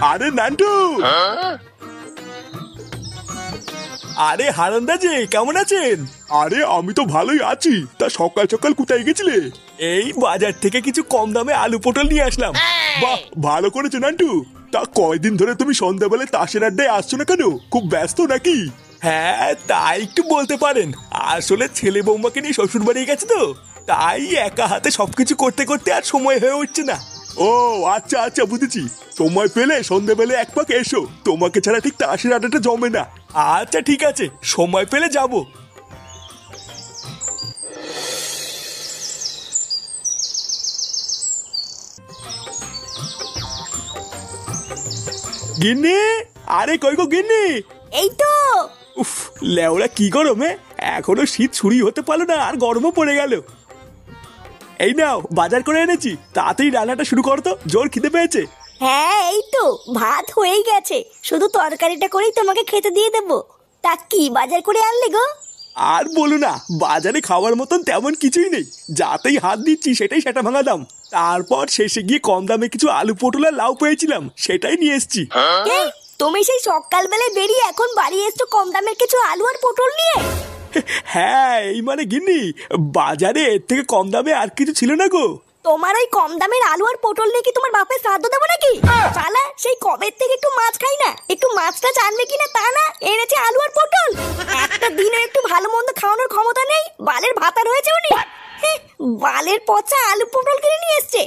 আরে নান্টু, আরে হারান্দা যে কেমন আছেন? আরে আমি তো ভালোই আছি। তা সকাল সকাল কোথায় গেছিলে? এই বাজার থেকে কিছু কম দামে আলু পটল নিয়ে আসলাম। বাহ, ভালো করেছো নান্টু। তা কয়দিন ধরে তুমি সন্ধ্যাবেলায় তাসের আড্ডায় আসছো না কেন? খুব ব্যস্ত নাকি? হ্যাঁ, তাই একটু বলতে পারেন। আসলে ছেলে বৌমাকে নিয়ে শ্বশুর বাড়ি গেছে তো, তাই একা হাতে সবকিছু করতে করতে আর সময় হয়ে উঠছে না। ও আচ্ছা আচ্ছা, বুঝেছি। সময় পেলে সন্ধ্যাবেলা এক পাক এসো, তোমাকে ছাড়া ঠিক তাসের আড্ডাটা জমে না। আচ্ছা ঠিক আছে, সময় পেলে যাব। গিন্নি, আরে কই গো গিন্নি? এই তো। উফ, লেওরা কি গরমে, এখনো শীত ছুরি হতে পারলো না আর গরমও পড়ে গেল। এই নাও বাজার করে এনেছি, তাড়াতাড়ি রান্নাটা শুরু করো তো, জোর খিদে পেয়েছে। হ্যাঁ এই তো ভাত হয়েই গেছে, শুধু তরকারিটা করেই তোমাকে খেতে দিয়ে দেবো। তা কি বাজার করে আনলে গো? আর বলো না, বাজারে খাওয়ার মতন তেমন কিছুই নেই। যাতেই হাত দিচ্ছি সেটাই সেটা ভাঙা দাম। তারপর শেষে গিয়ে কম দামে কিছু আলু পটল আর লাউ পেয়েছিলাম, সেটাই নিয়ে এসছি। তুমি সেই সকালবেলায় বেরিয়ে এখন বাড়ি এসছো কম দামের কিছু আলু আর পটল নিয়ে? হ্যাঁ, এই মানে গিন্নি, বাজারে এর থেকে কম দামে আর কিছু ছিল না গো। তোমার ওই কম দামের আলু আর পটল নিয়ে কি তোমার বাপের শ্রাদ্ধ দেবো নাকি? শালা সেই কবের থেকে একটু মাছ খাই না, একটু মাছটা জানবে কিনা তা না, এনেছে আলু আর পটল। একটা দিনে একটু ভালো মন্দ খাওয়ানোর ক্ষমতা নেই, বালের ভাতা রয়েছে উনি। বালের পচা আলু পটল কিনে নিয়ে এসছে।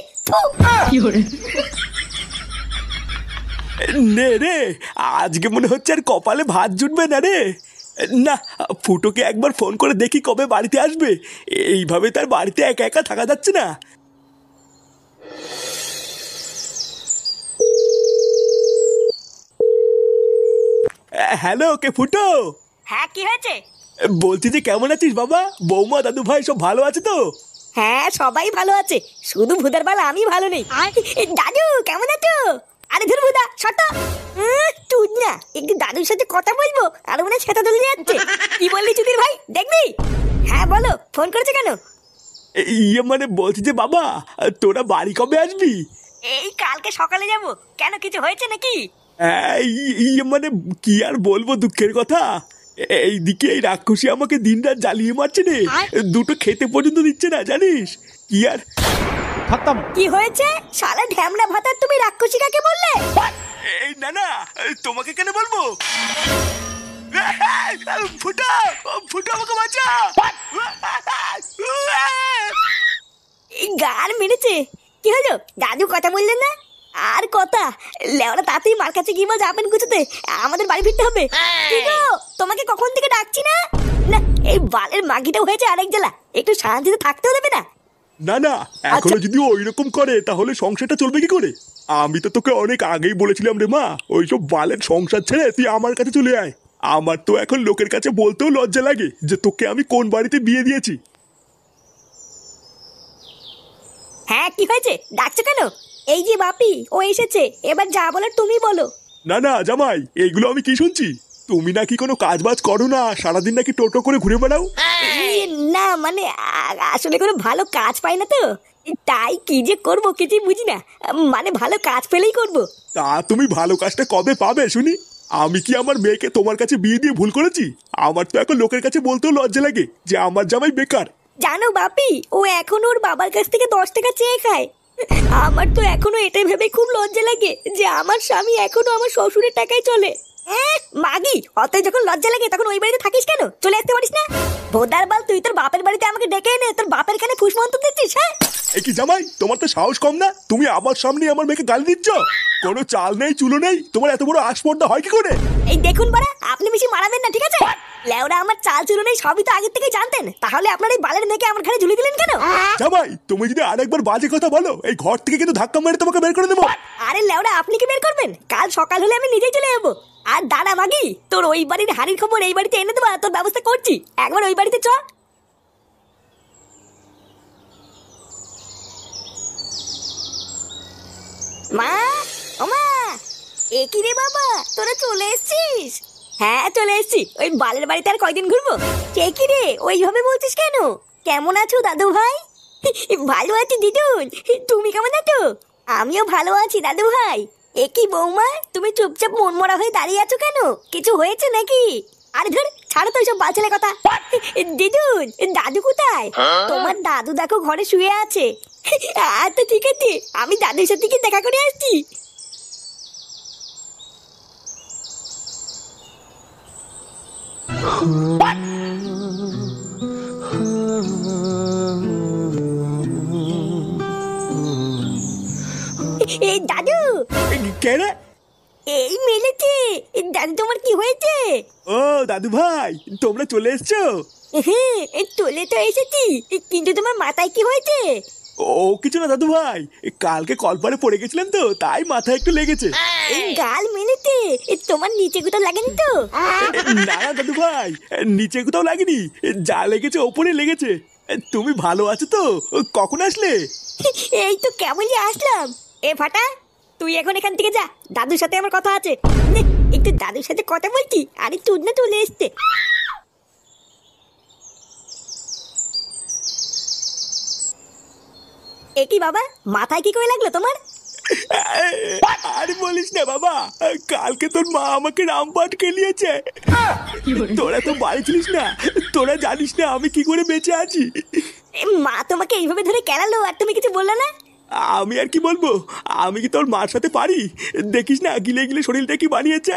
নে রে, আজকে মনে হচ্ছে আর কপালে ভাত জুটবে না রে। না, ফুটোকে একবার ফোন করে দেখি কবে বাড়িতে আসবে। এইভাবে তার বাড়িতে একা একা থাকা যাচ্ছে না। হ্যালো, কে ফুটো? হ্যাঁ কি হয়েছে? বলছি যে কেমন আছিস বাবা? বৌমা দাদু ভাই সব ভালো আছে তো? হ্যাঁ সবাই ভালো আছে, শুধু ভুদার বাল আমি ভালো নেই। দাদু কেমন আছো? আরে ধর ভুদা শত তুই না, একটু দাদুর সাথে কথা বলবো আর মনে সেটা ধরে যাচ্ছে। কি বললি চুদির ভাই, দেখবি? হ্যাঁ বলো, ফোন করেছে কেন? ইয়ে মানে বলছি যে বাবা, তোরা বাড়ি কবে আসবি? এই কালকে সকালে যাব। কেন, কিছু হয়েছে নাকি? ইয়ে মানে কি আর বলবো, দুঃখের কথা। এইদিকে এই রাক্ষসী আমাকে দিনরাত জ্বালিয়ে মারছে রে, দুটো খেতে পর্যন্ত দিচ্ছে না, জানিস? কি আর খতম। কি হয়েছে শালা ঢ্যামড়া ভাতার, তুমি রাক্ষসী কাকে বললে? এই না না, তোমাকে কেন বলবো? ফুটা, ফুটা আমাকে বাঁচা। এই গার মেরেছে। কি হলো দাদু, কথা বললেন না? আর কথা লেওরা, তাতেই মার কাছে গিয়ে যাবেন গুছোতে, আমাদের বাড়ি ফিরতে হবে। কি গো, তোমাকে কখন থেকে ডাকছি না? না, এই বালের মাগিটা হয়েছে আরেক জেলা, একটু শান্তিতে থাকতেও দেবে না। না না, এখনো যদি ওই রকম করে তাহলে সংসারটা চলবে কি করে? আমি তো তোকে অনেক আগেই বলেছিলাম রে মা, ওইসব বালের সংসার ছেড়ে তুই আমার কাছে চলে আয়। আমার তো এখন লোকের কাছে বলতেও লজ্জা লাগে যে তোকে আমি কোন বাড়িতে বিয়ে দিয়েছি। হ্যাঁ কি হয়েছে, ডাকছো কেন? এই যে বাপি, ও এসেছে, এবার যা বলার তুমি বলো। না না জামাই, এইগুলো আমি কি শুনছি? তুমি নাকি কোনো কাজ বাজ করো না, সারাদিন নাকি টোটো করে ঘুরে বেড়াও। না মানে আসলে কোনো ভালো কাজ পাই না তো, তাই কি যে করবো কিছুই বুঝি না। মানে ভালো কাজ পেলেই করবো। তা তুমি ভালো কাজটা কবে পাবে শুনি? আমি কি আমার মেয়েকে তোমার কাছে বিয়ে দিয়ে ভুল করেছি? আমার তো এখন লোকের কাছে বলতেও লজ্জা লাগে যে আমার জামাই বেকার। জানো বাপি, ও এখন ওর বাবার কাছ থেকে 10 টাকা চেয়ে খায়। আমার তো এখনো এটাই ভেবে খুব লজ্জা লাগে যে আমার স্বামী এখনো আমার শ্বশুরের টাকায় চলে। মাগি, অতই যখন লজ্জা লাগে তখন ওই বাড়িতে থাকিস কেন? চলে আসতে পারিস না? ভোদার বাল, তুই তোর বাপের বাড়িতে আমাকে ডেকে এনে তোর বাপের কানে ফুসমন্ত দিচ্ছিস? হ্যাঁ এই কি জামাই, তোমার তো সাহস কম না? তুমি আমার সামনে আমার মেয়েকে গালি দিচ্ছ? কোনো চাল নেই চুলো নেই, তোমার এত বড় আসপর্দা হয় কি করে? এই দেখুন বাড়া, আপনি বেশি মারাবেন না, ঠিক আছে? লেওরা আমার চাল চুলো নেই সবই তো আগের থেকেই জানতেন, তাহলে আপনার এই বালের মেয়েকে আমার ঘরে ঝুলি দিলেন কেন? জামাই, তুমি যদি আরেকবার বাজে কথা বলো, এই ঘর থেকে কিন্তু ধাক্কা মেরে তোমাকে বের করে দেবো। আরে লেওরা, আপনি কি বের করবেন? কাল সকাল হলে আমি নিজেই চলে যাবো। আর দাঁড়া মাগি, তোর ওই বাড়ির হাড়ির খবর এই বাড়িতে এনে দেবো, তোর ব্যবস্থা করছি। একবার ওই বাড়িতে চ। মা, ও মা, এ কি রে বাবা, তোরা চলে এসেছিস? হ্যাঁ চলে এসেছি, ওই বালের বাড়িতে আর কয়দিন ঘুরবো। কে কি রে ওইভাবে বলছিস কেন? কেমন আছো দাদু ভাই? ভালো আছি দিদুন, তুমি কেমন আছো? আমিও ভালো আছি দাদু ভাই। একই বৌমা, তুমি চুপচাপ মনমরা হয়ে দাঁড়িয়ে আছো কেন? কিছু হয়েছে নাকি? আরে ধর, ছাড়ো তো ওইসব বাচ্চালে কথা। দিদুন, দাদু কোথায়? তোমার দাদু দেখো ঘরে শুয়ে আছে। আচ্ছা ঠিক আছে, আমি দাদুর সাথে কি দেখা করে আসছি। এই দাদু। কেন? এই মেলেছে। দাদু তোমার কি হয়েছে? ও দাদু ভাই, তোমরা চলে এসছো? হ্যাঁ, চলে তো এসেছি, কিন্তু তোমার মাথায় কি হয়েছে? ও কিছু না দাদু ভাই, কালকে কলপারে পড়ে গেছিলাম তো, তাই মাথায় একটু লেগেছে। এই গাল মেলেছে, তোমার নিচে কোথাও লাগেনি তো? না না দাদু ভাই, নিচে কোথাও লাগেনি, যা লেগেছে ওপরে লেগেছে। তুমি ভালো আছো তো? কখন আসলে? এই তো কেমনই আসলাম। এ ফাটা, তুই এখন এখান থেকে যা, দাদুর সাথে আমার কথা আছে। নে, একটু দাদুর সাথে কথা বলছি, আরে তুই না চলে এসছে। এ কি বাবা, মাথায় কি করে লাগলো তোমার? আর বলিস না বাবা, কালকে তোর মা আমাকে রামপাট খেলিয়েছে। তোরা তো বাড়ি ছিলিস না, তোরা জানিস না আমি কি করে বেঁচে আছি। মা তোমাকে এইভাবে ধরে কেলালো আর তুমি কিছু বললে না? আমি আর কি বলবো, আমি কি তোর মার সাথে পারি? দেখিস না গিলে গিলে শরীরটা কি বানিয়েছে।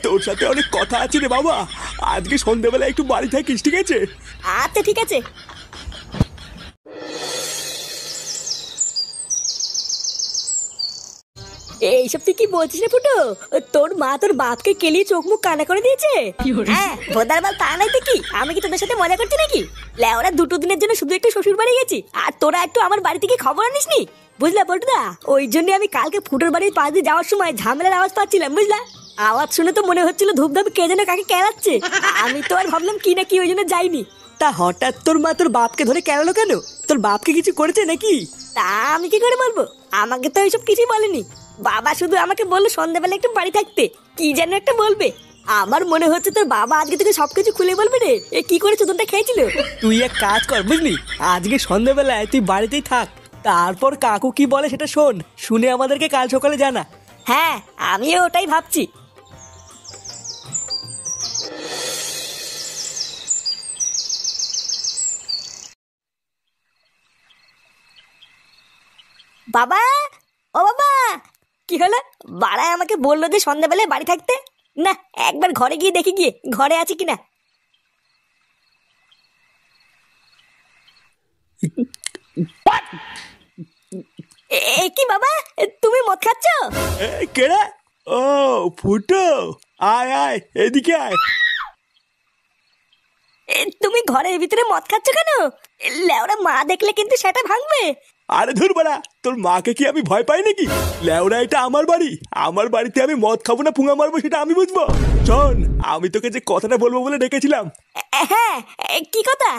তোর সাথে অনেক কথা আছে রে বাবা, আজকে সন্ধ্যাবেলা একটু বাড়ি থাকিস, ঠিক আছে? আচ্ছা ঠিক আছে। এইসব তুই কি বলছিস রে ফুটো? তোর মা তোর বাপকে কেলিয়ে চোখ মুখ কানা করে দিয়েছে? হ্যাঁ ভোদার বাল, তা নাই তো কি, আমি কি তোদের সাথে মজা করছি নাকি? লেওরা 2 দিনের জন্য শুধু একটু শ্বশুর বাড়ি গেছি, আর তোরা একটু আমার বাড়ি থেকে খবর আনিসনি, বুঝলা পল্টুদা? ওই জন্য আমি কালকে ফুটোর বাড়ির পাশ দিয়ে যাওয়ার সময় ঝামেলার আওয়াজ পাচ্ছিলাম, বুঝলা? আওয়াজ শুনে তো মনে হচ্ছিল ধূপধাপ কে যেন কাকে কেলাচ্ছে। আমি তো আর ভাবলাম কি না কি, ওই জন্য যাইনি। তা হঠাৎ তোর মা তোর বাপকে ধরে কেলালো কেন? তোর বাপকে কিছু করেছে নাকি? তা আমি কি করে বলবো, আমাকে তো এইসব কিছুই বলেনি। বাবা শুধু আমাকে বললো সন্ধ্যাবেলা একটু বাড়ি থাকতে, কি যেন একটা বলবে। আমার মনে হচ্ছে তোর বাবা আজকে থেকে সবকিছু খুলে বলবে রে, এ কি করে চোদনটা খেয়েছিল। তুই এক কাজ কর বুঝলি, আজকে সন্ধ্যাবেলায় তুই বাড়িতেই থাক, তারপর কাকু কি বলে সেটা শোন, শুনে আমাদেরকে কাল সকালে জানা। হ্যাঁ, আমিও ওটাই ভাবছি। বাবা, ও বাবা, কি হলো? বাড়ায় আমাকে বললো যে সন্ধ্যাবেলায় বাড়ি থাকতে। না, একবার ঘরে গিয়ে দেখি গিয়ে ঘরে আছে কিনা। এ কি বাবা, তুমি মদ খাচ্ছ? কেডা? ও ফুটো, আয় আয় এদিকে আয়। তুমি ঘরের ভিতরে মদ খাচ্ছ কেন? লেওরা মা দেখলে কিন্তু সেটা ভাঙবে। আরে ধুর বাড়া, তোর মাকে কি আমি ভয় পাই নাকি? লেওরা এটা আমার বাড়ি, আমার বাড়িতে আমি মদ খাবো না পুঙা মারবো সেটা আমি বুঝবো। শোন, আমি তোকে যে কথাটা বলবো বলে ডেকেছিলাম। হ্যাঁ, কি কথা?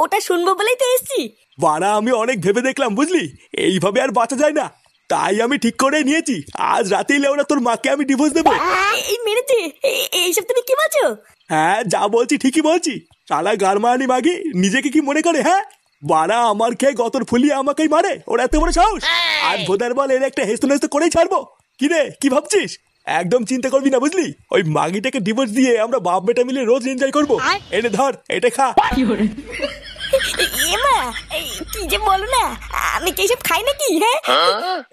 ওটা শুনবো বলেই তো এসছি। বাড়া আমি অনেক ভেবে দেখলাম বুঝলি, এইভাবে আর বাঁচা যায় না, তাই আমি ঠিক করে নিয়েছি আজ রাতেই লেওরা তোর মাকে আমি ডিভোর্স দেবো। এই মেরেছে, এইসব তুমি কি বলছো? হ্যাঁ যা বলছি ঠিকই বলছি। শালা গারমানি মাগি নিজেকে কি মনে করে? হ্যাঁ বাড়া আমার খেয়ে গতর ফুলিয়ে আমাকেই মারে, ওর এত বড় সাহস। আর ভোদার বল এর একটা হেস্ত নেস্ত করেই ছাড়বো। কি রে, কি ভাবছিস? একদম চিন্তা করবি না বুঝলি, ওই মাগিটাকে ডিভোর্স দিয়ে আমরা বাপ বেটা মিলে রোজ এনজয় করবো। এনে ধর, এটা খা। এমা, কি যে বলো না, আমি কি এসব খাই নাকি?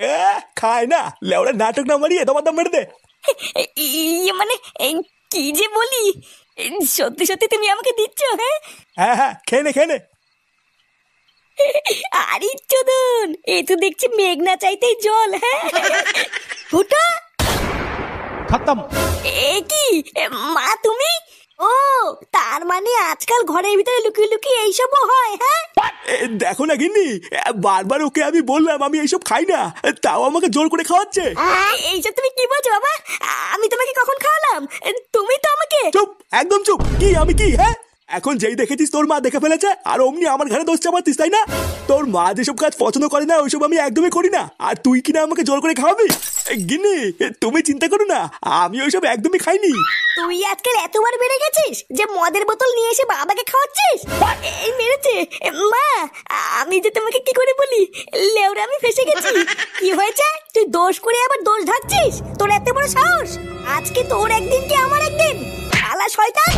হ্যাঁ খায় না, লেওরা নাটক না মারিয়ে তোমার দাম মেরে দে। মানে কি যে বলি, সত্যি সত্যি তুমি আমাকে দিচ্ছ? হ্যাঁ হ্যাঁ হ্যাঁ, খেয়ে নে খেয়ে নে। আরে চোদন, এ তো দেখছি মেঘ না চাইতেই জল। হ্যাঁ ফুটা খতম। এ কি মা তুমি? ও তার মানে আজকাল ঘরের ভিতরে লুকিয়ে লুকিয়ে এইসবও হয়? হ্যাঁ দেখো না গিন্নি, বারবার ওকে আমি বললাম আমি এইসব খাই না, তাও আমাকে জোর করে খাওয়াচ্ছে। এইসব তুমি কি বলছো বাবা? আমি তোমাকে কখন খাওয়ালাম? তুমি তো আমাকে। চুপ, একদম চুপ। কি আমি কি? হ্যাঁ এখন যেই দেখেছিস তোর মা দেখে ফেলেছে আর অমনি আমার ঘরে দোষ চাপাতিস, তাই না? তোর মা যেসব কাজ পছন্দ করে না ওইসব আমি একদমই করি না, আর তুই কিনা আমাকে জোর করে খাওয়াবি? গিন্নি তুমি চিন্তা করো না, আমি ওইসব একদমই খাইনি। তুই আজকাল এতবার বেড়ে গেছিস যে মদের বোতল নিয়ে এসে বাবাকে খাওয়াচ্ছিস। এই মেরেছে মা, আমি যে তোমাকে কি করে বলি, লেওরা আমি ফেসে গেছি। কি হয়েছে? তুই দোষ করে আবার দোষ ঢাকছিস? তোর এত বড় সাহস! আজকে তোর একদিন কি আমার একদিন! শালা শয়তান!